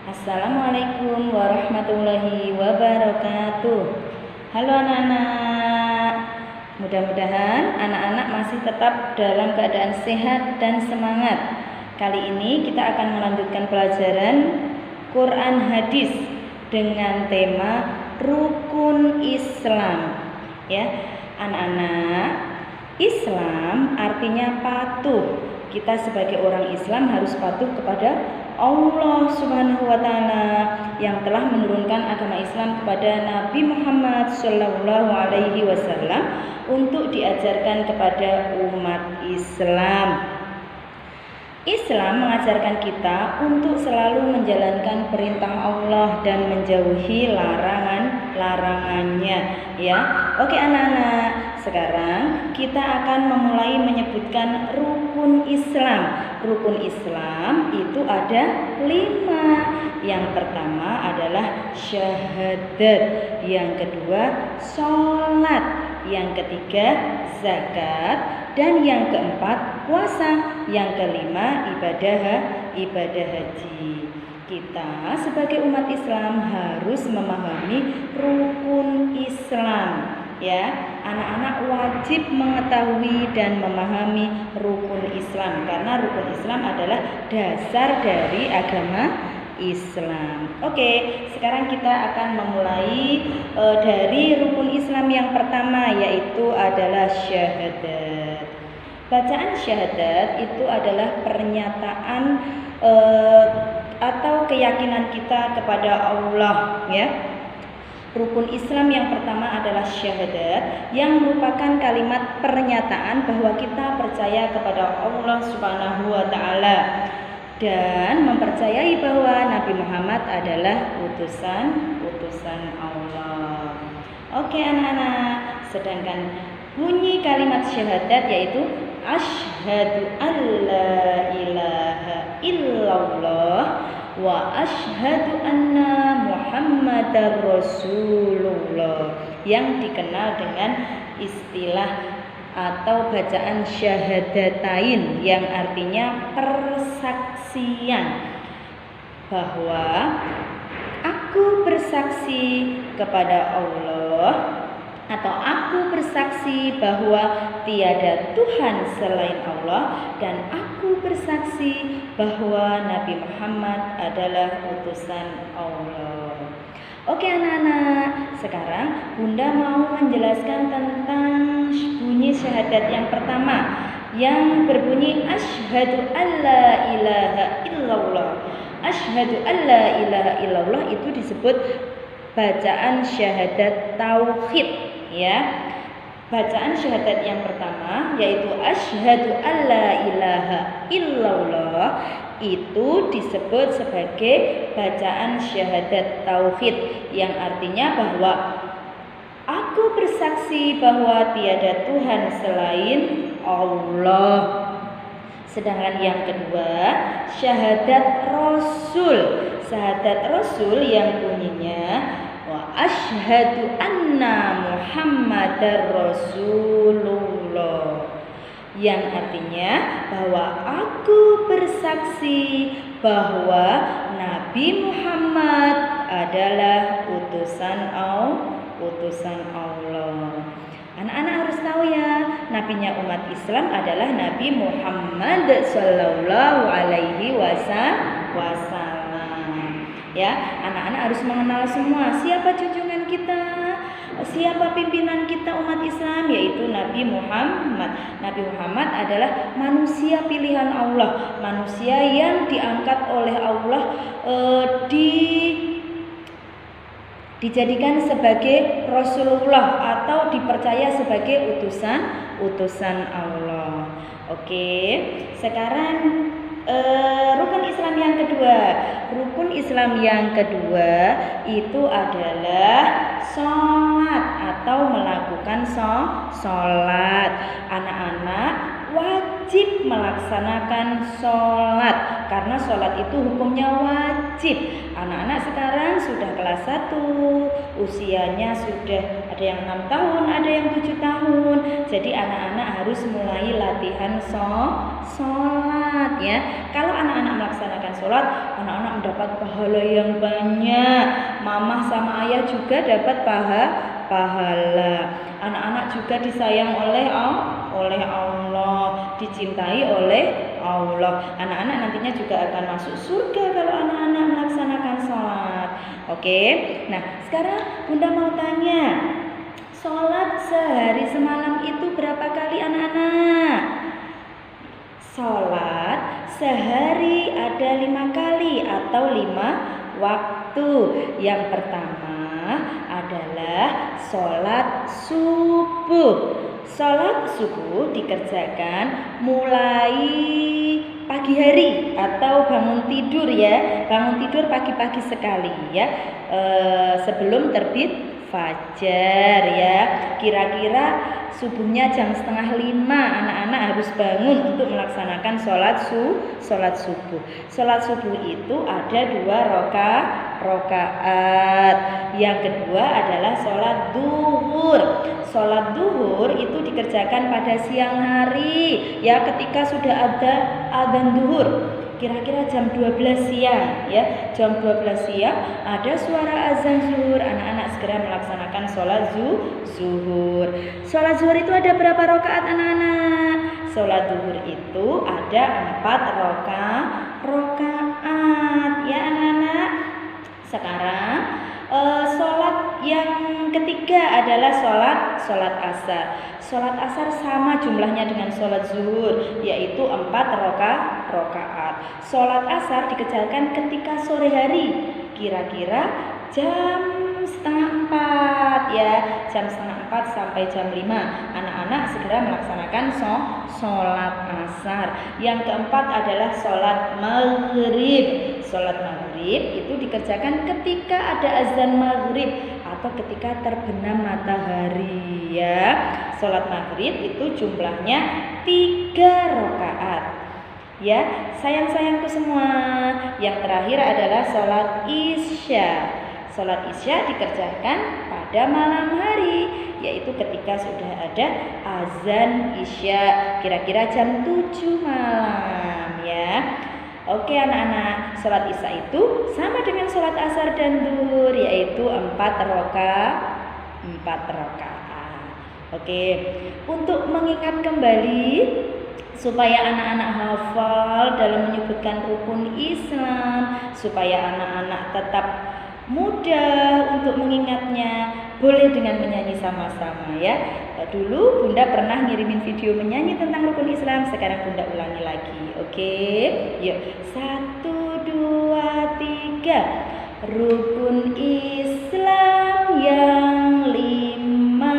Assalamualaikum warahmatullahi wabarakatuh. Halo anak-anak. Mudah-mudahan anak-anak masih tetap dalam keadaan sehat dan semangat. Kali ini kita akan melanjutkan pelajaran Quran Hadis dengan tema Rukun Islam. Ya, anak-anak, Islam artinya patuh. Kita sebagai orang Islam harus patuh kepada Allah Subhanahu wa taala yang telah menurunkan agama Islam kepada Nabi Muhammad sallallahu alaihi wasallam untuk diajarkan kepada umat Islam. Islam mengajarkan kita untuk selalu menjalankan perintah Allah dan menjauhi larangannya, ya. Oke anak-anak, sekarang kita akan memulai menyebutkan rukun Islam. Rukun Islam itu ada 5. Yang pertama adalah syahadat, yang kedua sholat, yang ketiga zakat, dan yang keempat puasa, yang kelima ibadah haji. Kita sebagai umat Islam harus memahami rukun Islam. Ya, anak-anak wajib mengetahui dan memahami rukun Islam karena rukun Islam adalah dasar dari agama Islam. Oke, sekarang kita akan memulai dari rukun Islam yang pertama, yaitu adalah syahadat. Bacaan syahadat itu adalah pernyataan atau keyakinan kita kepada Allah, ya. Rukun Islam yang pertama adalah syahadat, yang merupakan kalimat pernyataan bahwa kita percaya kepada Allah Subhanahu wa taala dan mempercayai bahwa Nabi Muhammad adalah utusan Allah. Oke anak-anak, sedangkan bunyi kalimat syahadat yaitu asyhadu alla ilaha illallah wa asyhadu anna Muhammadar Rasulullah, yang dikenal dengan istilah atau bacaan syahadatain, yang artinya persaksian bahwa aku bersaksi kepada Allah atau aku bersaksi bahwa tiada Tuhan selain Allah dan aku bersaksi bahwa Nabi Muhammad adalah utusan Allah. Oke anak-anak, sekarang Bunda mau menjelaskan tentang bunyi syahadat yang pertama yang berbunyi asyhadu alla ilaha illallah. Asyhadu alla ilaha illallah itu disebut bacaan syahadat tauhid, ya. Bacaan syahadat yang pertama yaitu asyhadu alla ilaha illallah itu disebut sebagai bacaan syahadat tauhid, yang artinya bahwa aku bersaksi bahwa tiada Tuhan selain Allah. Sedangkan yang kedua syahadat rasul. Syahadat rasul yang bunyinya wa asyhadu anna Muhammadar Rasulullah, yang artinya bahwa aku bersaksi bahwa Nabi Muhammad adalah utusan Allah. Anak-anak harus tahu ya, nabinya umat Islam adalah Nabi Muhammad sallallahu alaihi wasallam. Ya, anak-anak harus mengenal semua siapa junjungan kita, siapa pimpinan kita umat Islam, yaitu Nabi Muhammad. Nabi Muhammad adalah manusia pilihan Allah, manusia yang diangkat oleh Allah, dijadikan sebagai Rasulullah atau dipercaya sebagai utusan Allah. Oke, sekarang rukun Islam yang kedua. Rukun Islam yang kedua itu adalah sholat atau melakukan sholat. Anak-anak wajib wajib melaksanakan sholat, karena sholat itu hukumnya wajib. Anak-anak sekarang sudah kelas 1, usianya sudah ada yang 6 tahun, ada yang 7 tahun. Jadi anak-anak harus mulai latihan sholat ya. Kalau anak-anak melaksanakan sholat, anak-anak mendapat pahala yang banyak. Mama sama ayah juga dapat pahala. Anak-anak juga disayang oleh Allah, dicintai oleh Allah. Anak-anak nantinya juga akan masuk surga kalau anak-anak melaksanakan sholat. Oke, nah sekarang Bunda mau tanya, sholat sehari semalam itu berapa kali anak-anak? Sholat sehari ada 5 kali atau 5 waktu. Yang pertama adalah sholat subuh. Sholat subuh dikerjakan mulai pagi hari atau bangun tidur ya. Bangun tidur pagi-pagi sekali ya, sebelum terbit fajar ya. Kira-kira subuhnya jam 4:30 anak-anak harus bangun untuk melaksanakan sholat subuh. Sholat subuh itu ada 2 rakaat. Yang kedua adalah sholat duhur. Sholat duhur itu dikerjakan pada siang hari ya, ketika sudah ada adzan duhur. Kira-kira jam 12 siang ya, jam 12 siang ada suara azan zuhur, anak-anak segera melaksanakan sholat zuhur. Sholat zuhur itu ada berapa rakaat anak-anak? Sholat zuhur itu ada 4 rakaat ya anak-anak. Sekarang sholat yang ketiga adalah sholat asar. Sholat asar sama jumlahnya dengan sholat zuhur, yaitu 4 rakaat. Sholat asar dikerjakan ketika sore hari, kira-kira jam 3:30 ya, jam 3:30 sampai jam 5. Anak-anak segera melaksanakan sholat asar. Yang keempat adalah sholat maghrib. Sholat maghrib itu dikerjakan ketika ada azan maghrib atau ketika terbenam matahari ya. Sholat maghrib itu jumlahnya 3 rakaat ya. Sayang-sayangku semua, yang terakhir adalah sholat isya. Sholat isya dikerjakan pada malam hari, yaitu ketika sudah ada azan isya, kira-kira jam 7 malam ya. Oke anak-anak, sholat isya itu sama dengan sholat asar dan duhur, yaitu 4 rakaat. Oke, untuk mengingat kembali supaya anak-anak hafal dalam menyebutkan rukun Islam, supaya anak-anak tetap mudah untuk mengingatnya, boleh dengan menyanyi sama-sama ya. Dulu Bunda pernah ngirimin video menyanyi tentang rukun Islam, sekarang Bunda ulangi lagi. Oke, yuk 1, 2, 3. Rukun Islam yang 5,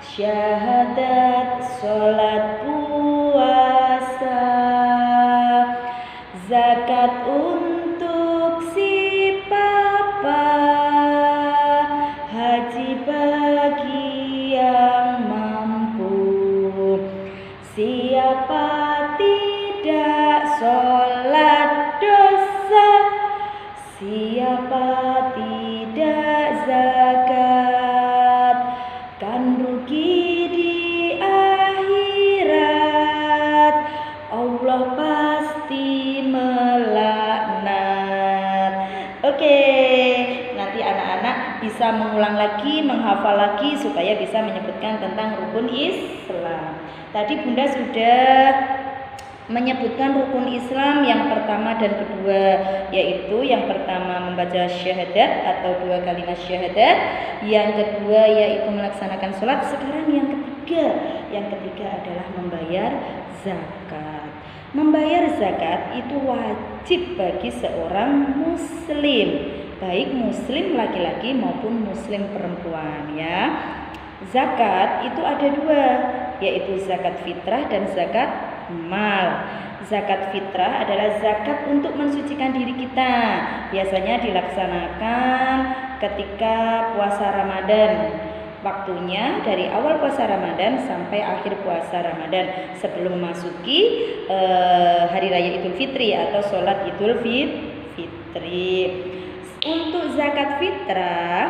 syahadat, sholat, puasa, zakat untuk si papa, haji bagi yang mampu. Siapa tidak sholat dosa, siapa tidak zakat kan rugi di akhirat, Allah pasti melaknat. Oke, nanti anak-anak bisa mengulang lagi, menghafal lagi supaya bisa menyebutkan tentang rukun Islam. Tadi Bunda sudah menyebutkan rukun Islam yang pertama dan kedua, yaitu yang pertama membaca syahadat atau 2 kalimat syahadat, yang kedua yaitu melaksanakan sholat. Sekarang yang ketiga adalah membayar zakat. Membayar zakat itu wajib bagi seorang muslim, baik muslim laki-laki maupun muslim perempuan ya. Zakat itu ada 2, yaitu zakat fitrah dan zakat mal. Zakat fitrah adalah zakat untuk mensucikan diri kita. Biasanya dilaksanakan ketika puasa Ramadan. Waktunya dari awal puasa Ramadan sampai akhir puasa Ramadan sebelum memasuki hari raya Idul Fitri atau sholat Idul Fitri. Untuk zakat fitrah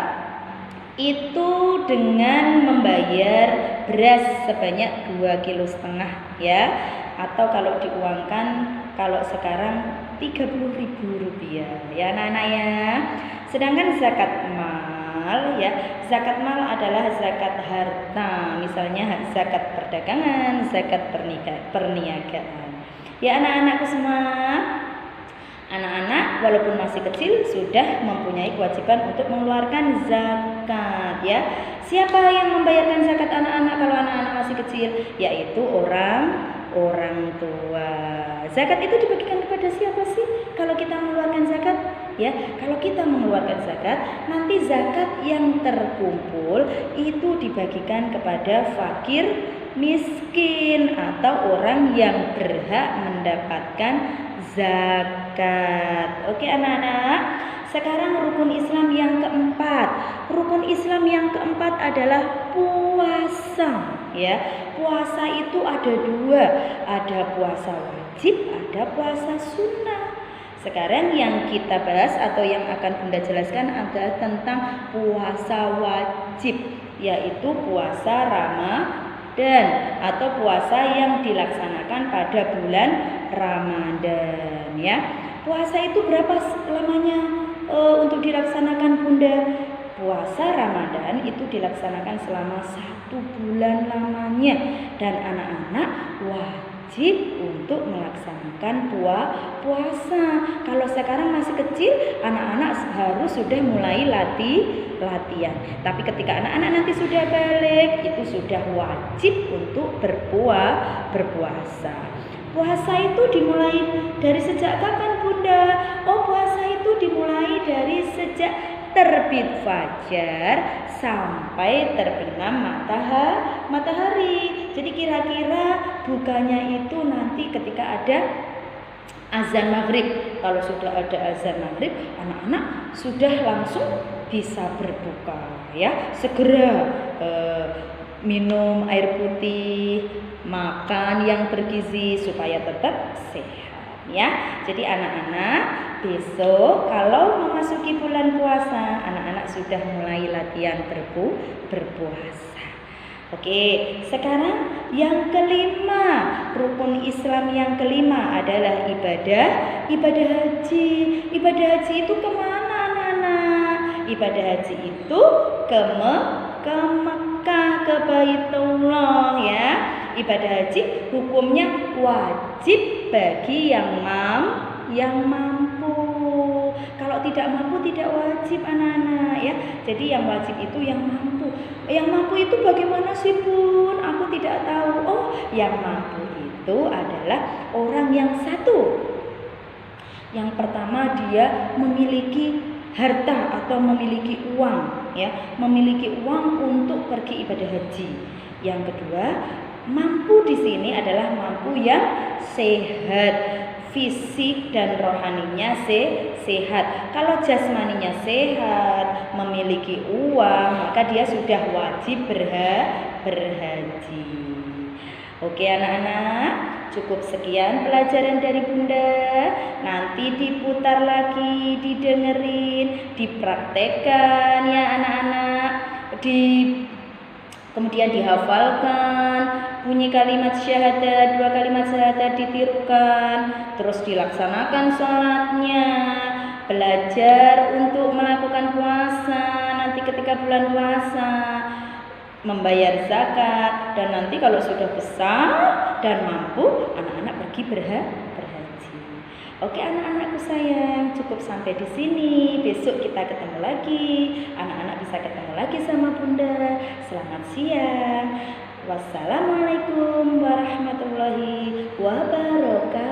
itu dengan membayar beras sebanyak 2,5 kilo ya, atau kalau diuangkan kalau sekarang 30.000 rupiah ya anak-anak ya. Sedangkan zakat mal ya, zakat mal adalah zakat harta, misalnya zakat perdagangan, zakat perniagaan ya anak-anakku semua. Anak-anak walaupun masih kecil sudah mempunyai kewajiban untuk mengeluarkan zakat ya. Siapa yang membayarkan zakat anak-anak kalau anak-anak masih kecil? Yaitu orang tua. Zakat itu dibagikan kepada siapa sih kalau kita mengeluarkan zakat? Ya, kalau kita mengeluarkan zakat, nanti zakat yang terkumpul itu dibagikan kepada fakir miskin atau orang yang berhak mendapatkan zakat. Oke anak-anak, sekarang rukun Islam yang keempat. Rukun Islam yang keempat adalah puasa ya. Puasa itu ada dua, ada puasa wajib, ada puasa sunnah. Sekarang yang kita bahas atau yang akan Bunda jelaskan adalah tentang puasa wajib, yaitu puasa Ramadan atau puasa yang dilaksanakan pada bulan Ramadan ya. Puasa itu berapa lamanya untuk dilaksanakan Bunda? Puasa Ramadan itu dilaksanakan selama 1 bulan lamanya dan anak-anak wajib untuk melaksanakan puasa. Kalau sekarang masih kecil, anak-anak harus sudah mulai latihan. Tapi ketika anak-anak nanti sudah balik, itu sudah wajib untuk berpuasa. Puasa itu dimulai dari sejak kapan Bunda? Oh, puasa itu dimulai dari sejak terbit fajar sampai terbenam matahari. Jadi kira-kira bukanya itu nanti ketika ada azan maghrib. Kalau sudah ada azan maghrib, anak-anak sudah langsung bisa berbuka ya. Segera minum air putih, makan yang bergizi supaya tetap sehat ya. Jadi anak-anak besok kalau memasuki bulan puasa, anak-anak sudah mulai latihan berpuasa. Oke, sekarang yang kelima, rukun Islam yang kelima adalah ibadah haji. Ibadah haji itu kemana anak-anak? Ibadah haji itu ke Mekah, ke Baitullah ya. Ibadah haji hukumnya wajib bagi yang mampu. Kalau tidak mampu tidak wajib anak-anak ya. Jadi yang wajib itu yang mampu. Yang mampu itu bagaimana sih Bun? Aku tidak tahu. Oh, yang mampu itu adalah orang yang satu. Yang pertama dia memiliki harta atau memiliki uang ya, memiliki uang untuk pergi ibadah haji. Yang kedua, mampu di sini adalah mampu yang sehat, fisik dan rohaninya sehat. Kalau jasmaninya sehat, memiliki uang, maka dia sudah wajib berhaji. Oke anak-anak, cukup sekian pelajaran dari Bunda. Nanti diputar lagi, didengerin, dipraktekkan ya anak-anak. Kemudian dihafalkan bunyi kalimat syahadat, 2 kalimat syahadat ditirukan, terus dilaksanakan sholatnya, belajar untuk melakukan puasa nanti ketika bulan puasa, membayar zakat, dan nanti kalau sudah besar dan mampu, anak-anak pergi berhaji. Oke anak-anakku sayang, cukup sampai di sini. Besok kita ketemu lagi. Anak-anak bisa ketemu lagi sama Bunda. Selamat siang. Wassalamualaikum warahmatullahi wabarakatuh.